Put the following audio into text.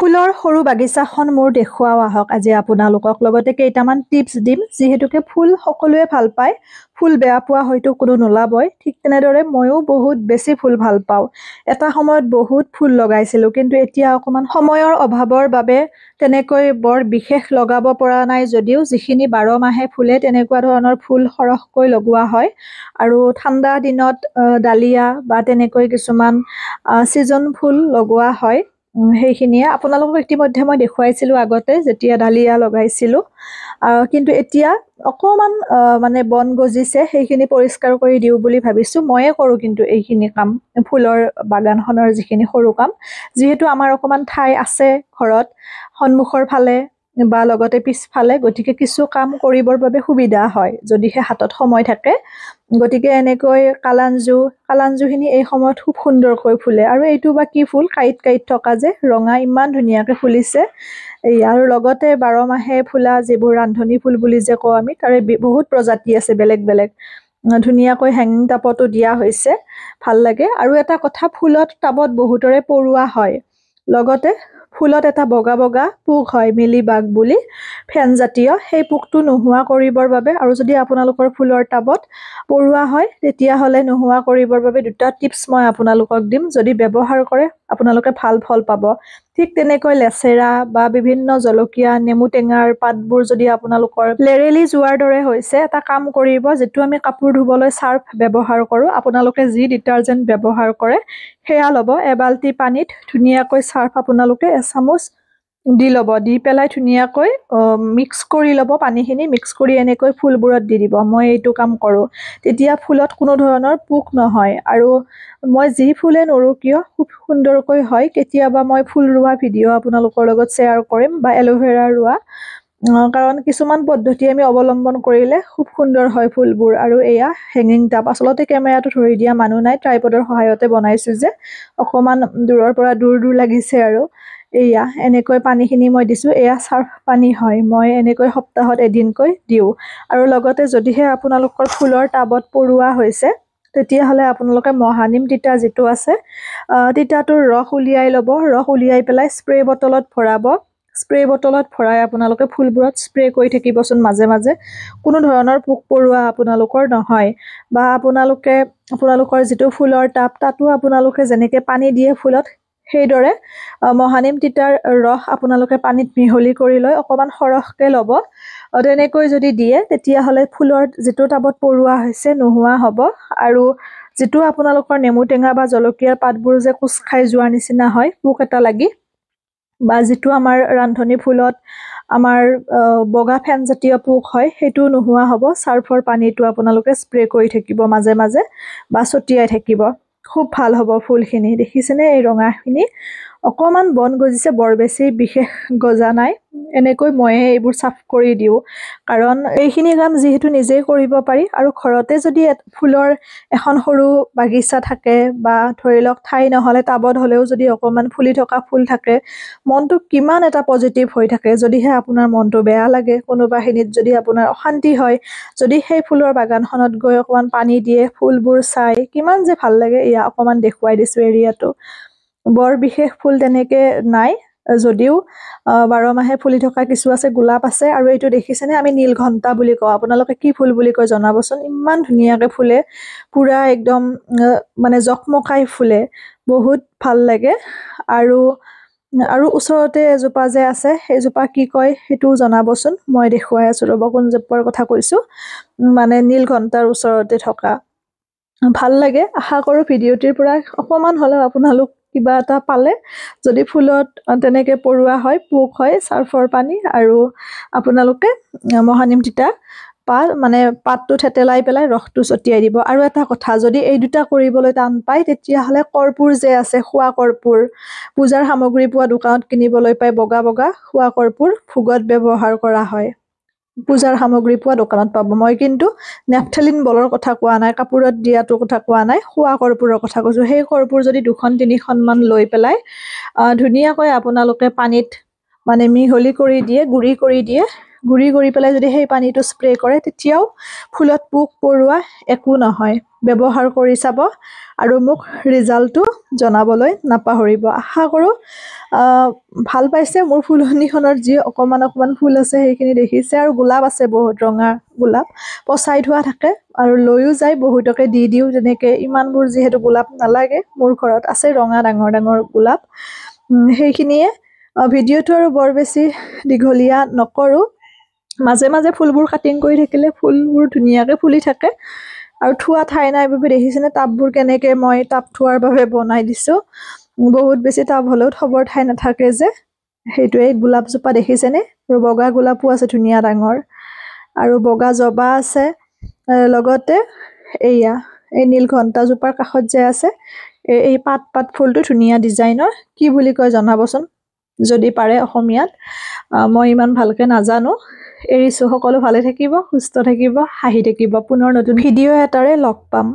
ফুলৰ সৰু বাগিচাখন মোৰ দেখুৱাও আহক আজি আপোনালোকক লগতে কেইটামান টিপছ দিম যিহেতুকে ফুল সকলোৱে ভাল পায় ফুল বেয়া পোৱা হয়তো কোনো নোলাবই ঠিক তেনেদৰে ময়ো বহুত বেছি ফুল ভাল পাওঁ এটা সময়ত বহুত ফুল লগাইছিলোঁ কিন্তু এতিয়া অকমান সময়ৰ অভাৱৰ বাবে তেনেকৈ বৰ বিশেষ লগাব পৰা নাই যদিও যিখিনি 12 মাহে ফুলে তেনেকুৱা ধৰণৰ ফুল সৰহকৈ লগোৱা হয় আৰু ঠাণ্ডা দিনত ডালিয়া বা তেনেকৈ কিছুমান সিজন ফুল লগোৱা হয় সেইখিনিয়ে আপোনালোকক ইতিমধ্যে মই দেখুৱাইছিলোঁ আগতে যেতিয়া ডালিয়া লগাইছিলোঁ কিন্তু এতিয়া অকমান মানে বন গজিছে সেইখিনি পৰিষ্কাৰ কৰি দিওঁ বুলি ভাবিছোঁ ময়ে কৰোঁ কিন্তু এইখিনি কাম ফুলৰ বাগানখনৰ যিখিনি সৰু কাম যিহেতু আমাৰ অকমান ঠাই আছে ঘৰত সন্মুখৰ ফালে বা লগতে পিছফালে গতিকে কিছু কাম কৰিবৰ বাবে সুবিধা হয় যদিহে হাতত সময় থাকে গতিকে এনেকৈ কালাঞ্জুখিনি এই সময়ত খুব সুন্দৰকৈ ফুলে আৰু এইটো বা কি ফুল কাইট থকা যে ৰঙা ইমান ধুনীয়াকৈ ফুলিছে এই আৰু লগতে 12 মাহে ফুলা যিবোৰ ৰান্ধনী ফুল বুলি যে কওঁ আমি তাৰে বহুত প্ৰজাতি আছে বেলেগ ধুনীয়াকৈ হেঙিং টাবতো দিয়া হৈছে ভাল লাগে আৰু এটা কথা ফুলত টাবত বহুতৰে পৰুৱা হয় লগতে ফুলত এটা বগা পোক হয় মিলিবাগ বুলি ফেনজাতীয় সেই পোকটো নোহোৱা কৰিবৰ বাবে আৰু যদি আপোনালোকৰ ফুলৰ টাবত পৰুৱা হয় তেতিয়াহলে নোহোৱা কৰিবৰ বাবে দুটা টিপছ মই আপোনালোকক দিম যদি ব্যৱহাৰ কৰে আপোনালোকে ভাল ফল পাব ঠিক তেনেকৈ লেচেৰা বা বিভিন্ন জলকীয়া নেমু টেঙাৰ পাতবোৰ যদি আপোনালোকৰ লেৰেলি যোৱাৰ দৰে হৈছে এটা কাম কৰিব যেটো আমি কাপোৰ ধুবলৈ সাৰ্ফ ব্যৱহাৰ কৰোঁ আপোনালোকে যি ডিটাৰজেন্ট ব্যৱহাৰ কৰে সেয়া ল'ব এবালটি পানীত ধুনীয়াকৈ সাৰ্ফ আপোনালোকে এচামুচ দি ল'ব দি পেলাই ধুনীয়াকৈ মিক্স কৰি ল'ব পানীখিনি মিক্স কৰি এনেকৈ ফুলবোৰত দি দিব মই এইটো কাম কৰোঁ তেতিয়া ফুলত কোনো ধৰণৰ পোক নহয় আৰু মই যি ফুলে নৰো কিয় খুব সুন্দৰকৈ হয় কেতিয়াবা মই ফুল ৰোৱা ভিডিঅ' আপোনালোকৰ লগত শ্বেয়াৰ কৰিম বা এলোভেৰা ৰোৱা কাৰণ কিছুমান পদ্ধতি আমি অৱলম্বন কৰিলে খুব সুন্দৰ হয় ফুলবোৰ আৰু এয়া হেঙিং টাব আচলতে কেমেৰাটো ধৰি দিয়া মানুহ নাই ট্ৰাইপডৰ সহায়তে বনাইছো যে অকমান দূৰৰ পৰা দূৰ লাগিছে আৰু এয়া এনেকৈ পানীখিনি মই দিছো এয়া সাৰ্ফ পানী হয় মই এনেকৈ সপ্তাহত এদিনকৈ দিও আৰু লগতে যদিহে আপোনালোকৰ ফুলৰ টাবত পৰুৱা হৈছে তেতিয়াহলে আপোনালোকে মহানিম তিতা যেটো আছে তিতাটোৰ ৰস উলিয়াই ল'ব ৰস উলিয়াই পেলাই স্প্ৰে বটলত ভৰাব স্প্ৰে বটলত ভৰাই আপোনালোকে ফুলবোৰত স্প্ৰে কৰি থাকিবচোন মাজে কোনো ধৰণৰ পোক পৰুৱা আপোনালোকৰ নহয় বা আপোনালোকৰ যেটো ফুলৰ টাব তাতো আপোনালোকে যেনেকৈ পানী দিয়ে ফুলত সেইদৰে মহানিম তিতাৰ ৰস আপোনালোকে পানীত মিহলি কৰি লৈ অকমান সৰহকৈ ল'ব তেনেকৈ যদি দিয়ে তেতিয়াহলে ফুলৰ যেটো টাবত পৰুৱা হৈছে নোহোৱা হ'ব আৰু যেটো আপোনালোকৰ নেমু টেঙা বা জলকীয়াৰ পাতবোৰ যে কুছ খাই যোৱাৰ নিচিনা হয় পোক এটা লাগি বা যেটো আমাৰ ৰান্ধনী ফুলত আমাৰ বগা ফেন জাতীয় পোক হয় হেতু নোহোৱা হ'ব সাৰ্ফৰ পানীটো আপোনালোকে স্প্ৰে কৰি থাকিব মাজে বা ছটিয়াই থাকিব খুব ভাল হ'ব ফুলখিনি দেখিছেনে এই ৰঙাখিনি অকমান বন গজিছে বৰ বেছি বিশেষ গজা নাই এনেকৈ মই এইবোৰ সাফ কৰি দিও কাৰণ এইখিনি কাম যেহেতু নিজে কৰিব পাৰি আৰু ঘৰতে যদি ফুলৰ এখন সৰু বাগিচা থাকে বা ধৰি লওক ঠাই নহলে টাবত হলেও যদি অকমান ফুলি থকা ফুল থাকে মনটো কিমান এটা পজিটিভ হৈ থাকে যদিহে আপোনাৰ মনটো বেয়া লাগে কোনোবাখিনিত যদি আপোনাৰ অশান্তি হয় যদি সেই ফুলৰ বাগানখনত গৈ অকমান পানী দিয়ে ফুলবোৰ চাই কিমান যে ভাল লাগে ইয়া অকমান দেখুৱাই দিছো এৰিয়াটো বৰ বিশেষ ফুল তেনেকে নাই যদিও 12 মাহে ফুলি থকা কিছু আছে গোলাপ আছে আৰু এইটো দেখিছেনে আমি নীলঘণ্টা বুলি কওঁ আপোনালোকে কি ফুল বুলি কয় জনাবচোন ইমান ধুনীয়াকে ফুলে পুৰা একদম মানে জকমকাই ফুলে বহুত ভাল লাগে আৰু ওচৰতে এজোপা যে আছে সেইজোপা কি কয় হেতু জনাবচোন মই দেখুৱাই আছো ৰব কোন জোপাৰ কথা কৈছো মানে নীলঘণ্টাৰ ওচৰতে থকা ভাল লাগে আশা কৰো ভিডিঅ'টিৰ পৰা অকমান হলেও আপোনালোক কিবা এটা পালে যদি ফুলত তেনেকে পৰুৱা হয় পোক হয় সাৰ্ফৰ পানী আৰু আপোনালোকে মহানিম তিতা মানে পাতটো থেতেলাই পেলাই ৰসটো ছটিয়াই দিব আৰু এটা কথা যদি এই দুটা কৰিবলৈ টান পায় তেতিয়াহলে কৰ্পূৰ যে আছে খোৱা কৰ্পূৰ পূজাৰ সামগ্ৰী পোৱা দোকানত কিনিবলৈ পায় বগা খোৱা কৰ্পূৰ ভোগত ব্যৱহাৰ কৰা হয় পূজাৰ সামগ্ৰী পোৱা দোকানত পাব মই কিন্তু নেফথেলিন বলৰ কথা কোৱা নাই কাপোৰত দিয়াটো কথা কোৱা নাই খোৱা কৰ্পূৰৰ কথা কৈছো সেই কৰ্পূৰ যদি 2-3খন মান লৈ পেলাই ধুনীয়াকৈ আপোনালোকে পানীত মানে মিহলি কৰি দিয়ে গুৰি কৰি পেলাই যদি সেই পানীটো স্প্ৰে কৰে তেতিয়াও ফুলত পোক পৰুৱা একো নহয় ব্যৱহাৰ কৰি চাব আৰু মোক ৰিজাল্টটো জনাবলৈ নাপাহৰিব। আশা কৰোঁ ভাল পাইছে। মোৰ ফুলনিখনত যি অকণমান ফুল আছে সেইখিনি দেখিছে, আৰু গোলাপ আছে বহুত, ৰঙা গোলাপ পচাই থোৱা থাকে আৰু লৈও যায়, বহুতকে দি দিওঁ তেনেকৈ। ইমানবোৰ যিহেতু গোলাপ নালাগে, মোৰ ঘৰত আছে ৰঙা ডাঙৰ ডাঙৰ গোলাপ। সেইখিনিয়ে ভিডিঅ'টো আৰু বৰ বেছি দীঘলীয়া নকৰোঁ। মাজে মাজে ফুলবোৰ কাটিং কৰি থাকিলে ফুলবোৰ ধুনীয়াকৈ ফুলি থাকে। আৰু থোৱা ঠাই নাই বাবে দেখিছেনে টাববোৰ কেনেকৈ মই টাব থোৱাৰ বাবে বনাই দিছোঁ। বহুত বেছি টাব হ'লেও থবৰ ঠাই নাথাকে যে, সেইটোৱে। গোলাপজোপা দেখিছেনে, আৰু বগা গোলাপো আছে ধুনীয়া ডাঙৰ, আৰু বগা জবা আছে। লগতে এই নীলঘণ্টাজোপাৰ কাষত যে আছে এই পাত ফুলটো ধুনীয়া ডিজাইনৰ, কি বুলি কয় জনাবচোন যদি পাৰে অসমীয়াত। মই ইমান ভালকৈ নাজানো। এৰিছোঁ, সকলো ভালে থাকিব, সুস্থ থাকিব, হাঁহি থাকিব। পুনৰ নতুন ভিডিঅ' এটাৰে লগ পাম।